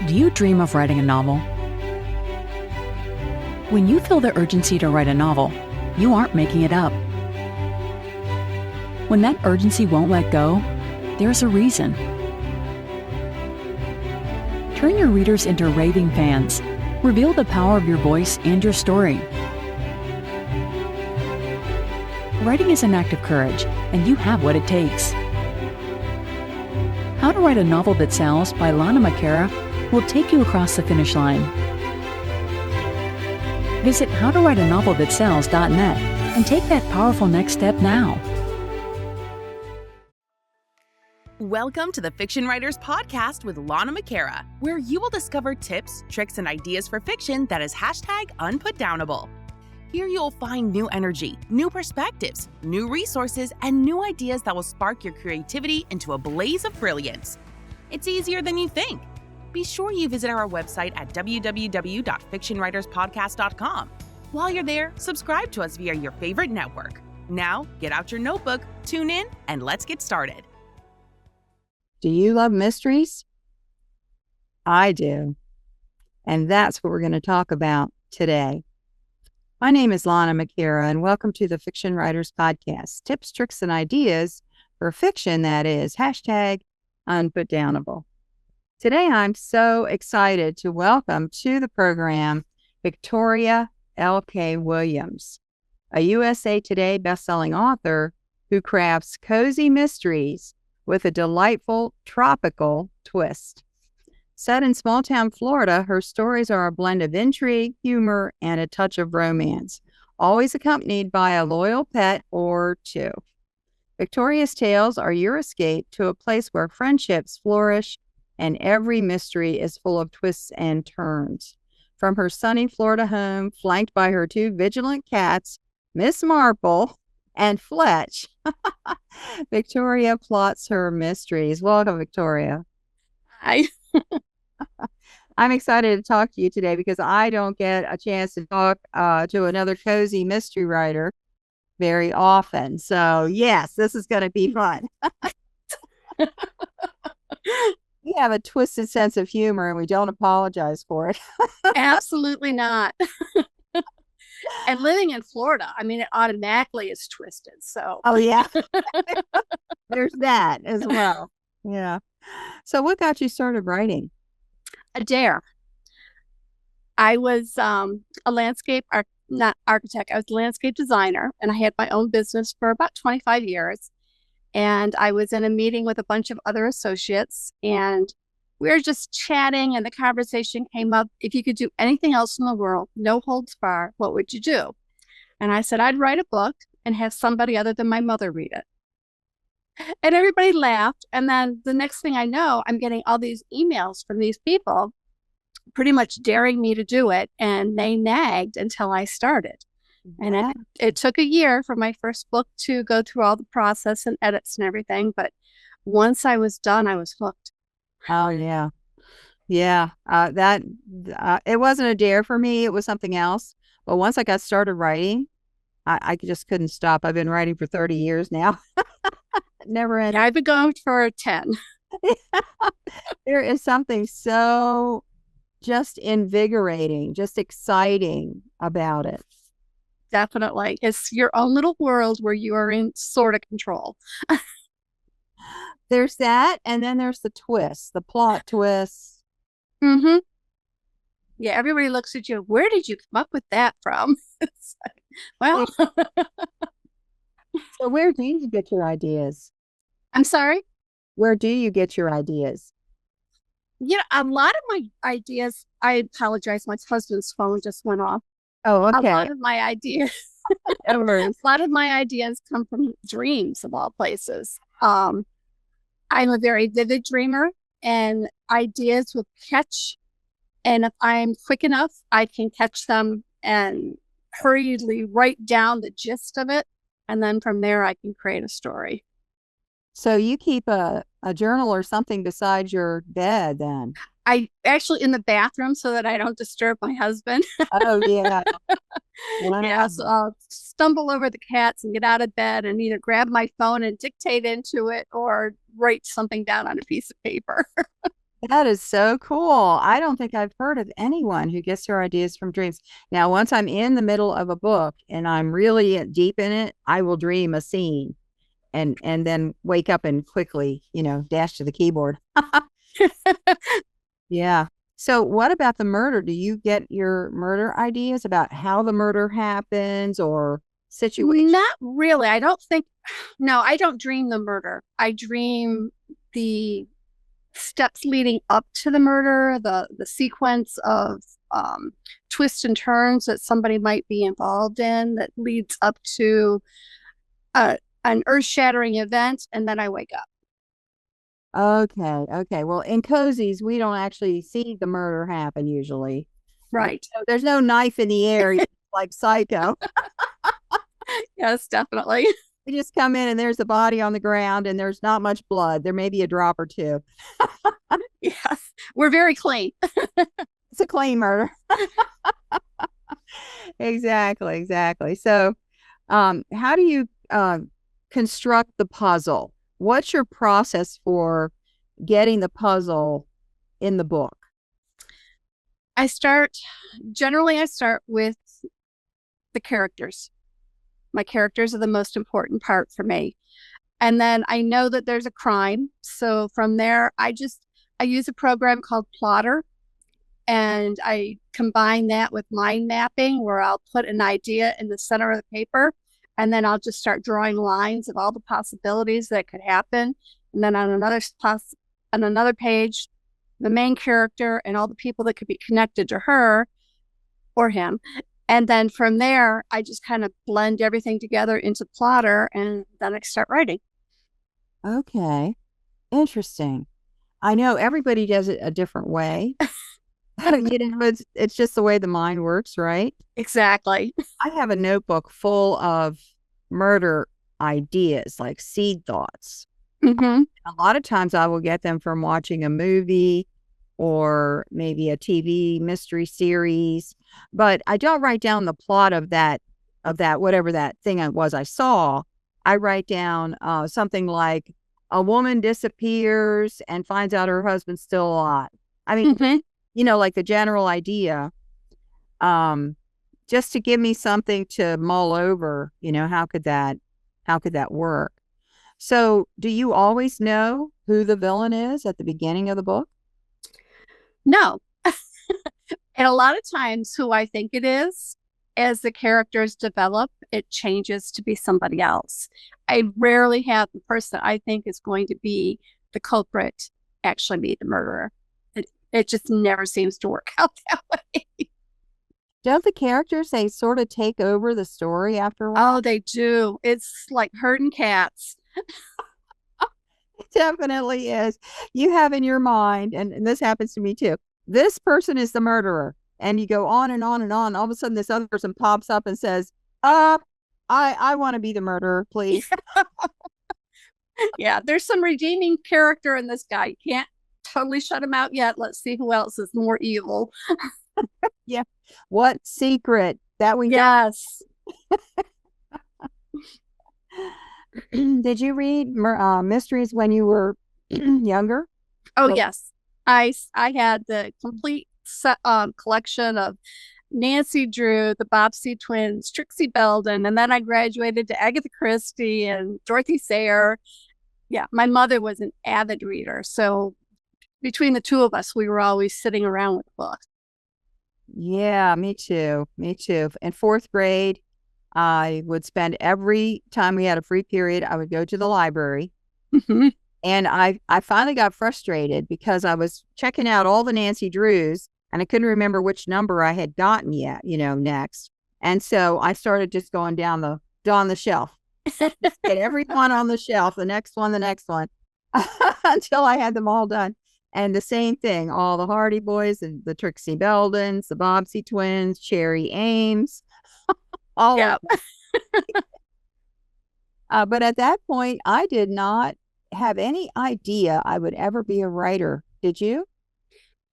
Do you dream of writing a novel? When you feel the urgency to write a novel, you aren't making it up. When that urgency won't let go, there's a reason. Turn your readers into raving fans. Reveal the power of your voice and your story. Writing is an act of courage, and you have what it takes. How to Write a Novel That Sells by Lana McAra will take you across the finish line. Visit howtowriteanovelthatsells.net and take that powerful next step now. Welcome to the Fiction Writers Podcast with Lana McAra, where you will discover tips, tricks, and ideas for fiction that is #unputdownable. Here you'll find new energy, new perspectives, new resources, and new ideas that will spark your creativity into a blaze of brilliance. It's easier than you think. Be sure you visit our website at www.fictionwriterspodcast.com. While you're there, subscribe to us via your favorite network. Now, get out your notebook, tune in, and let's get started. Do you love mysteries? I do. And that's what we're going to talk about today. My name is Lana McAra, and welcome to the Fiction Writers Podcast. Tips, tricks, and ideas for fiction that is #unputdownable. Today, I'm so excited to welcome to the program Victoria L.K. Williams, a USA Today bestselling author who crafts cozy mysteries with a delightful tropical twist. Set in small-town Florida, her stories are a blend of intrigue, humor, and a touch of romance, always accompanied by a loyal pet or two. Victoria's tales are your escape to a place where friendships flourish and every mystery is full of twists and turns. From her sunny Florida home, flanked by her two vigilant cats, Miss Marple and Fletch, Victoria plots her mysteries. Welcome, Victoria. Hi. I'm excited to talk to you today because I don't get a chance to talk to another cozy mystery writer very often. So, yes, this is going to be fun. We have a twisted sense of humor and we don't apologize for it. Absolutely not. And living in Florida, I mean, it automatically is twisted. So, Oh, yeah. There's that as well. Yeah. So what got you started writing? a dare. I was a landscape not architect. I was a landscape designer, and I had my own business for about 25 years. And I was in a meeting with a bunch of other associates, and we were just chatting, and the conversation came up, if you could do anything else in the world, no holds barred, what would you do? And I said, I'd write a book and have somebody other than my mother read it. And everybody laughed. And then the next thing I know, I'm getting all these emails from these people pretty much daring me to do it. And they nagged until I started. And it took a year for my first book to go through all the process and edits and everything. But once I was done, I was hooked. Oh, yeah. Yeah. It wasn't a dare for me. It was something else. But once I got started writing, I just couldn't stop. I've been writing for 30 years now. Never ended. I've been going for 10. There is something so just invigorating, just exciting about it. Definitely. It's your own little world where you are in sort of control. There's that. And then there's the twist, the plot twist. Mm-hmm. Yeah, everybody looks at you. Where did you come up with that from? It's like, well, So where do you get your ideas? I'm sorry. Where do you get your ideas? You know, a lot of my ideas, I apologize, my husband's phone just went off. Oh, okay. A lot of my ideas, a lot of my ideas come from dreams of all places. I'm a very vivid dreamer, and ideas will catch. And if I'm quick enough, I can catch them and hurriedly write down the gist of it. And then from there, I can create a story. So you keep a journal or something beside your bed then? I actually in the bathroom so that I don't disturb my husband. Oh, yeah. Yeah, so I'll stumble over the cats and get out of bed and either grab my phone and dictate into it or write something down on a piece of paper. That is so cool. I don't think I've heard of anyone who gets their ideas from dreams. Now, once I'm in the middle of a book and I'm really deep in it, I will dream a scene and then wake up and quickly, dash to the keyboard. Yeah. So what about the murder? Do you get your murder ideas about how the murder happens or situation? Not really. I don't think, no, I don't dream the murder. I dream the steps leading up to the murder, the sequence of twists and turns that somebody might be involved in that leads up to an earth-shattering event, and then I wake up. Okay. Okay. Well, in cozies, we don't actually see the murder happen usually. Right. So there's no knife in the air like Psycho. Yes, definitely. We just come in and there's a body on the ground and there's not much blood. There may be a drop or two. Yes, we're very clean. It's a clean murder. Exactly. Exactly. So, how do you construct the puzzle? What's your process for getting the puzzle in the book? Generally, I start with the characters. My characters are the most important part for me. And then I know that there's a crime. So from there, I use a program called Plotter, and I combine that with mind mapping, where I'll put an idea in the center of the paper, and then I'll just start drawing lines of all the possibilities that could happen. And then on another page, the main character and all the people that could be connected to her or him. And then from there, I just kind of blend everything together into Plotter, and then I start writing. Okay. Interesting. I know everybody does it a different way. It's just the way the mind works, right? Exactly. I have a notebook full of murder ideas, like seed thoughts. Mm-hmm. A lot of times I will get them from watching a movie or maybe a TV mystery series, but I don't write down the plot of that, whatever that thing was I saw. I write down something like a woman disappears and finds out her husband's still alive. I mean, like the general idea, just to give me something to mull over, how could that work? So do you always know who the villain is at the beginning of the book? No. And a lot of times who I think it is, as the characters develop, it changes to be somebody else. I rarely have the person I think is going to be the culprit actually be the murderer. It just never seems to work out that way. Don't the characters, they sort of take over the story after a while? Oh, they do. It's like herding cats. It definitely is. You have in your mind, and this happens to me too, this person is the murderer. And you go on and on and on. All of a sudden, this other person pops up and says, I want to be the murderer, please. Yeah, there's some redeeming character in this guy. You can't totally shut him out yet. Let's see who else is more evil. Yeah. What secret that we Yes. Did you read mysteries when you were younger? Oh, yes. I had the complete collection of Nancy Drew, the Bobbsey twins, Trixie Belden, and then I graduated to Agatha Christie and Dorothy Sayre. Yeah, my mother was an avid reader, so between the two of us, we were always sitting around with books. Yeah, me too. Me too. In fourth grade, I would spend every time we had a free period, I would go to the library. Mm-hmm. And I finally got frustrated because I was checking out all the Nancy Drews and I couldn't remember which number I had gotten yet, next. And so I started just going down the shelf. Get every one on the shelf, the next one, until I had them all done. And the same thing, all the Hardy Boys and the Trixie Beldens, the Bobbsey twins, Cherry Ames, all of them. But at that point, I did not have any idea I would ever be a writer. Did you?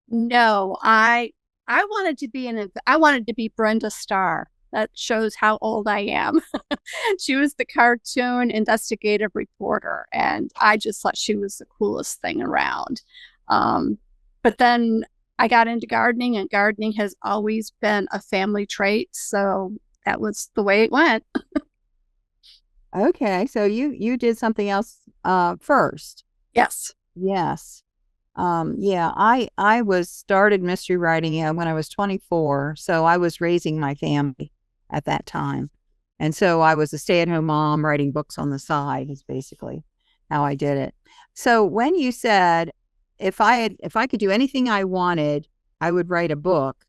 No, I wanted to be Brenda Starr. That shows how old I am. She was the cartoon investigative reporter, and I just thought she was the coolest thing around. But then I got into gardening, and gardening has always been a family trait. So that was the way it went. Okay, so you did something else first. Yes. Yes. Yeah, I was started mystery writing when I was 24, so I was raising my family at that time. And so I was a stay-at-home mom writing books on the side is basically how I did it. So when you said if I could do anything I wanted, I would write a book.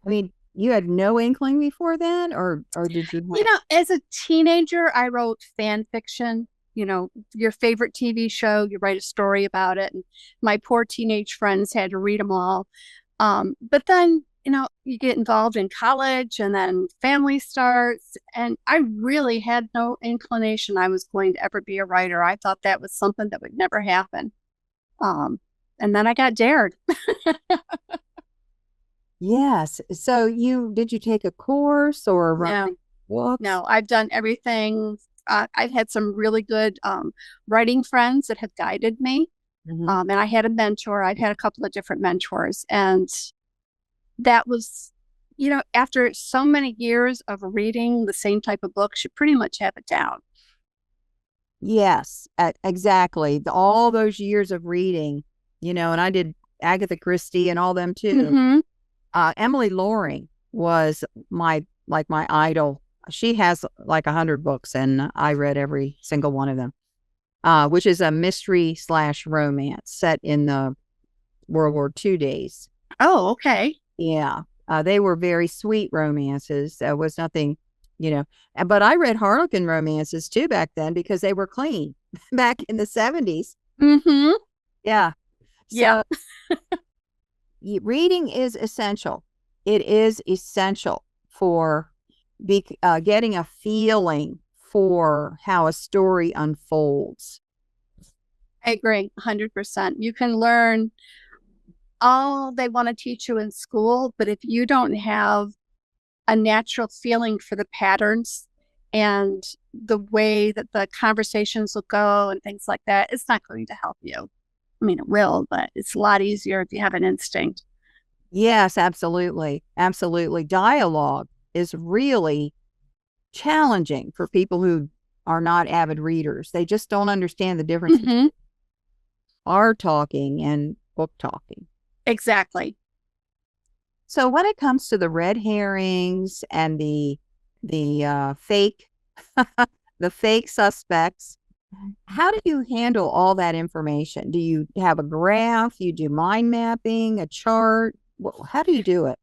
I mean, you had no inkling before then, or did you? As a teenager, I wrote fan fiction. Your favorite TV show, you write a story about it. And my poor teenage friends had to read them all. But then, you get involved in college, and then family starts. And I really had no inclination I was going to ever be a writer. I thought that was something that would never happen. And then I got dared. Yes. So did you take a course or write books? No, I've done everything. I've had some really good writing friends that have guided me. And I had a mentor. I've had a couple of different mentors. And that was, after so many years of reading the same type of books, you pretty much have it down. Yes, exactly. All those years of reading, and I did Agatha Christie and all them too. Emily Loring was my idol. She has like 100 books, and I read every single one of them, which is a mystery/romance set in the World War II days. Oh, okay. Yeah. They were very sweet romances. There was nothing, but I read Harlequin romances too back then because they were clean back in the 70s. Yeah. Yeah. Reading is essential. It is essential for getting a feeling for how a story unfolds. I agree 100%. You can learn all they want to teach you in school, but if you don't have a natural feeling for the patterns and the way that the conversations will go and things like that, it's not going to help you. I mean, it will, but it's a lot easier if you have an instinct. Yes, absolutely. Absolutely. Dialogue is really challenging for people who are not avid readers. They just don't understand the difference between our talking and book talking. Exactly. So when it comes to the red herrings and the fake the fake suspects, how do you handle all that information? Do you have a graph? You do mind mapping, a chart? How do you do it?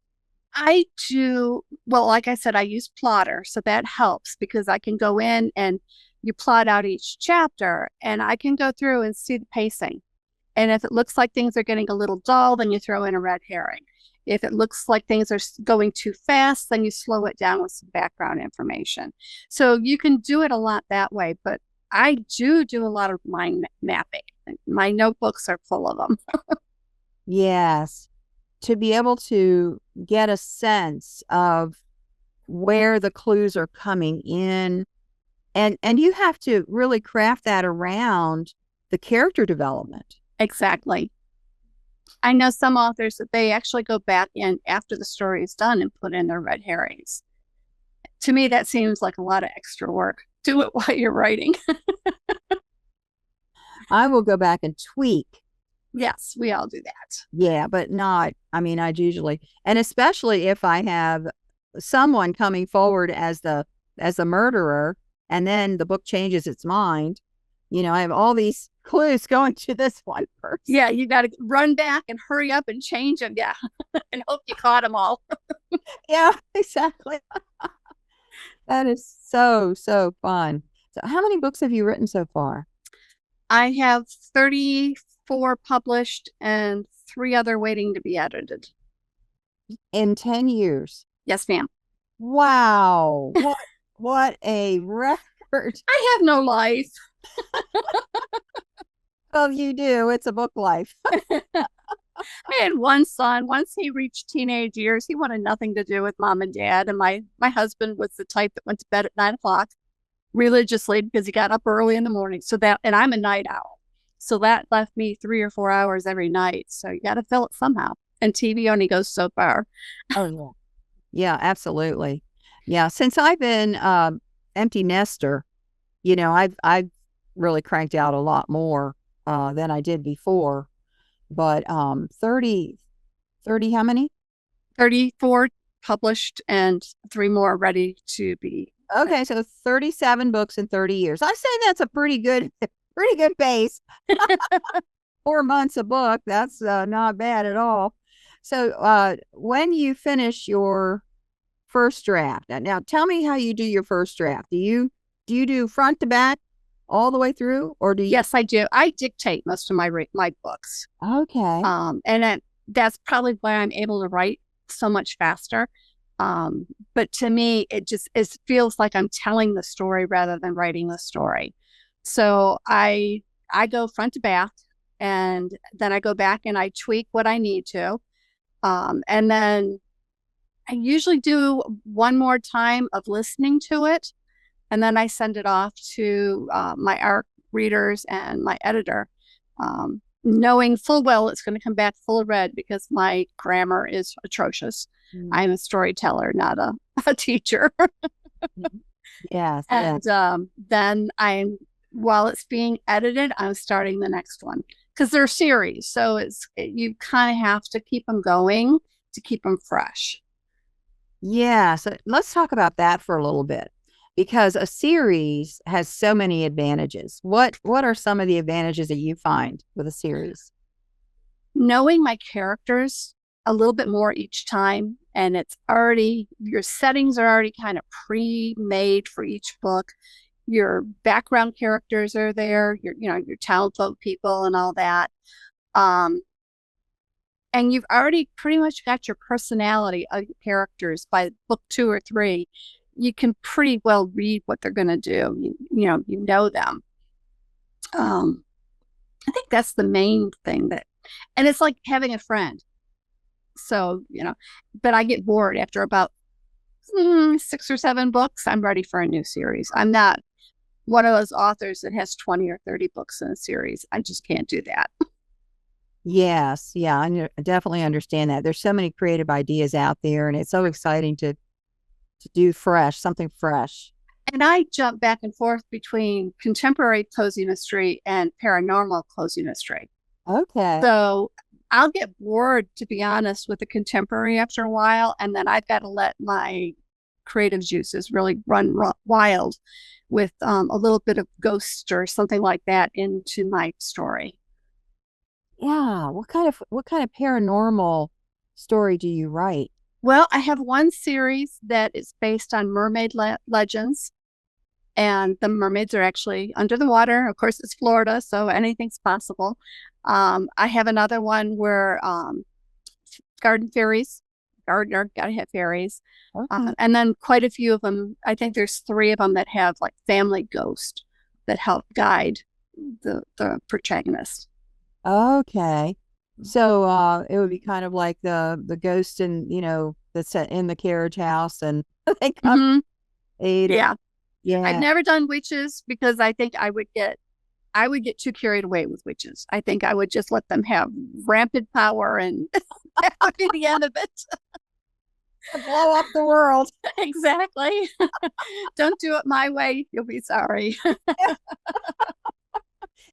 I do, well, like I said, I use Plotter, so that helps because I can go in and you plot out each chapter, and I can go through and see the pacing. And if it looks like things are getting a little dull, then you throw in a red herring. If it looks like things are going too fast, then you slow it down with some background information. So you can do it a lot that way, but I do a lot of mind mapping. My notebooks are full of them. Yes. To be able to get a sense of where the clues are coming in. And you have to really craft that around the character development. Exactly. I know some authors that they actually go back in after the story is done and put in their red herrings. To me, that seems like a lot of extra work. Do it while you're writing. I will go back and tweak. Yes, we all do that. Yeah, but I'd usually, and especially if I have someone coming forward as the murderer, and then the book changes its mind. I have all these clues going to this one person. Yeah, you got to run back and hurry up and change them. Yeah, and hope you caught them all. Yeah, exactly. That is so fun. So how many books have you written so far? I have 34 published and 3 other waiting to be edited. In 10 years? Yes, ma'am. Wow. What a record. I have no life. Well, you do. It's a book life. I had one son. Once he reached teenage years, he wanted nothing to do with mom and dad. And my husband was the type that went to bed at 9 o'clock religiously because he got up early in the morning. And I'm a night owl. So that left me 3 or 4 hours every night. So you got to fill it somehow. And TV only goes so far. Oh, yeah. Yeah, absolutely. Yeah. Since I've been empty nester, I've really cranked out a lot more than I did before. But 30, how many? 34 published and 3 more ready to be. Okay, so 37 books in 30 years. I say that's a pretty good pace. 4 months a book. That's not bad at all. So when you finish your first draft, now tell me how you do your first draft. Do you do front to back all the way through, or do you? Yes, I do. I dictate most of my books. Okay. And that's probably why I'm able to write so much faster. But to me, it feels like I'm telling the story rather than writing the story. So I go front to back, and then I go back and I tweak what I need to. And then I usually do one more time of listening to it, and then I send it off to my ARC readers and my editor, knowing full well it's going to come back full of red because my grammar is atrocious. I'm a storyteller, not a teacher. Yes. And then while it's being edited, I'm starting the next one because they're series. So you kind of have to keep them going to keep them fresh. Yeah. So let's talk about that for a little bit, because a series has so many advantages. What are some of the advantages that you find with a series? Knowing my characters a little bit more each time, and your settings are already kind of pre-made for each book. Your background characters are there, your townsfolk people and all that. And you've already pretty much got your personality of your characters by book 2 or 3. You can pretty well read what they're going to do. You know them. I think that's the main thing and it's like having a friend. So, but I get bored after about 6 or 7 books. I'm ready for a new series. I'm not one of those authors that has 20 or 30 books in a series. I just can't do that. Yes. Yeah. I definitely understand that. There's so many creative ideas out there, and it's so exciting to do something fresh. And I jump back and forth between contemporary cozy mystery and paranormal cozy mystery. Okay. So I'll get bored, to be honest, with the contemporary after a while, and then I've got to let my creative juices really run wild with a little bit of ghost or something like that into my story. Yeah. What kind of paranormal story do you write? Well, I have one series that is based on mermaid legends, and the mermaids are actually under the water. Of course, it's Florida, so anything's possible. I have another one where gardener, gotta have fairies. Okay. And then quite a few of them, I think there's 3 of them that have like family ghost that help guide the protagonist. Okay. So it would be kind of like the ghost that's in the carriage house, and they come aid. Yeah. Yeah. I've never done witches because I think I would get too carried away with witches. I think I would just let them have rampant power, and that would be the end of it. Blow up the world. Exactly. Don't do it my way. You'll be sorry.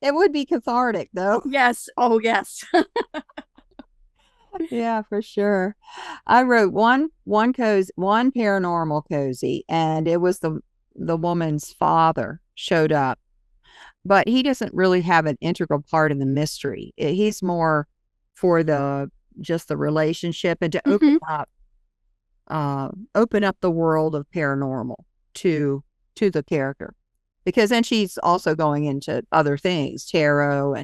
It would be cathartic, though. Yes. Oh, yes. Yeah, for sure. I wrote one paranormal cozy, and it was the woman's father showed up, but he doesn't really have an integral part in the mystery. He's more for just the relationship, and to open up the world of paranormal to the character, because then she's also going into other things, tarot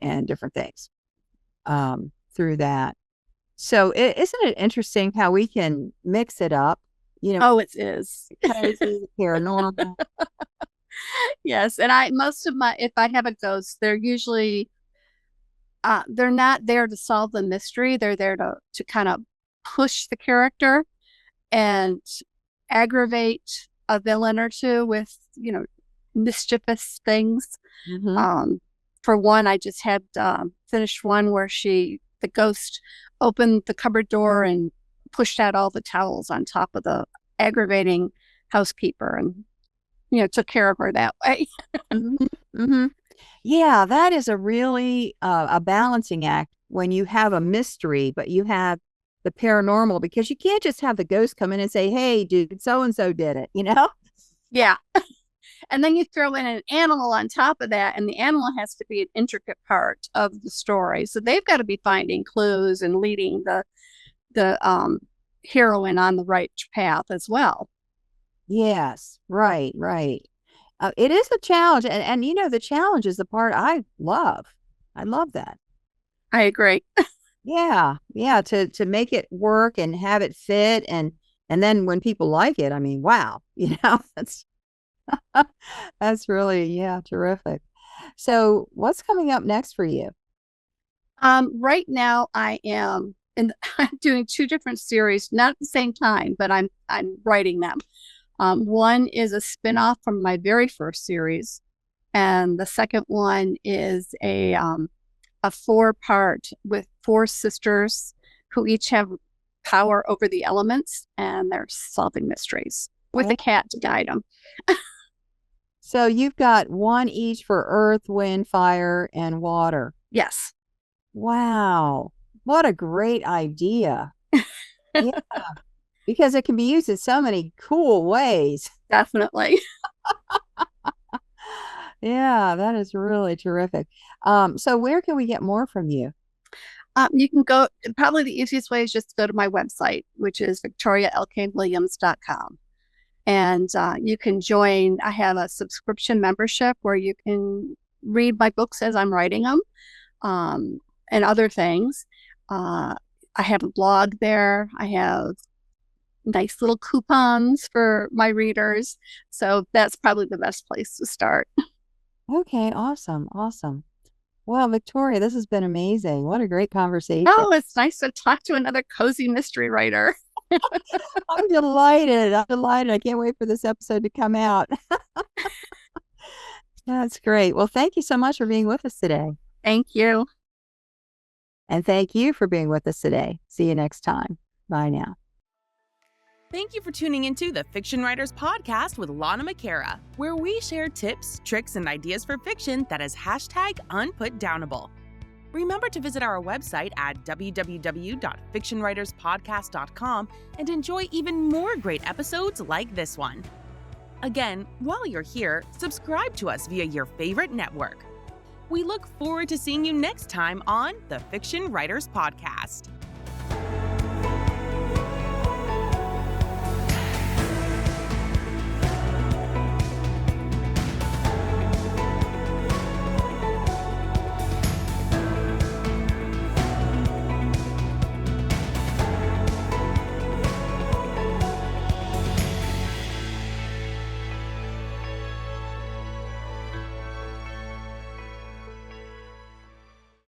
and different things through that. So isn't it interesting how we can mix it up? Oh, it is. Cozy, paranormal. Yes, and if I have a ghost, they're usually they're not there to solve the mystery. They're there to kind of push the character and aggravate a villain or two with mischievous things. For one, I just had finished one where the ghost opened the cupboard door and pushed out all the towels on top of the aggravating housekeeper and, took care of her that way. Mm-hmm. Yeah, that is a really a balancing act when you have a mystery, but you have the paranormal, because you can't just have the ghost come in and say, hey, dude, so-and-so did it, Yeah. And then you throw in an animal on top of that, and the animal has to be an intricate part of the story. So they've got to be finding clues and leading the heroine on the right path as well. Yes, right. It is a challenge. And the challenge is the part I love. I love that. I agree. Yeah. To make it work and have it fit. And then when people like it, I mean, wow, that's really, terrific. So what's coming up next for you? Right now I'm doing 2 different series, not at the same time, but I'm writing them. One is a spinoff from my very first series, and the second one is a 4-part with 4 sisters who each have power over the elements, and they're solving mysteries with a cat to guide them. So you've got one each for earth, wind, fire, and water. Yes. Wow. What a great idea. Yeah. Because it can be used in so many cool ways. Definitely. Yeah, that is really terrific. So where can we get more from you? You can go, probably the easiest way is just to go to my website, which is victorialkwilliams.com. And you can join. I have a subscription membership where you can read my books as I'm writing them, and other things. I have a blog there. I have nice little coupons for my readers. So that's probably the best place to start. Okay, awesome. Well, Victoria, this has been amazing. What a great conversation. Oh, it's nice to talk to another cozy mystery writer. I'm delighted. I can't wait for this episode to come out. That's great. Well, thank you so much for being with us today. Thank you. And thank you for being with us today. See you next time. Bye now. Thank you for tuning into the Fiction Writers Podcast with Lana McAra, where we share tips, tricks, and ideas for fiction that is #unputdownable. Remember to visit our website at www.fictionwriterspodcast.com and enjoy even more great episodes like this one. Again, while you're here, subscribe to us via your favorite network. We look forward to seeing you next time on the Fiction Writers Podcast.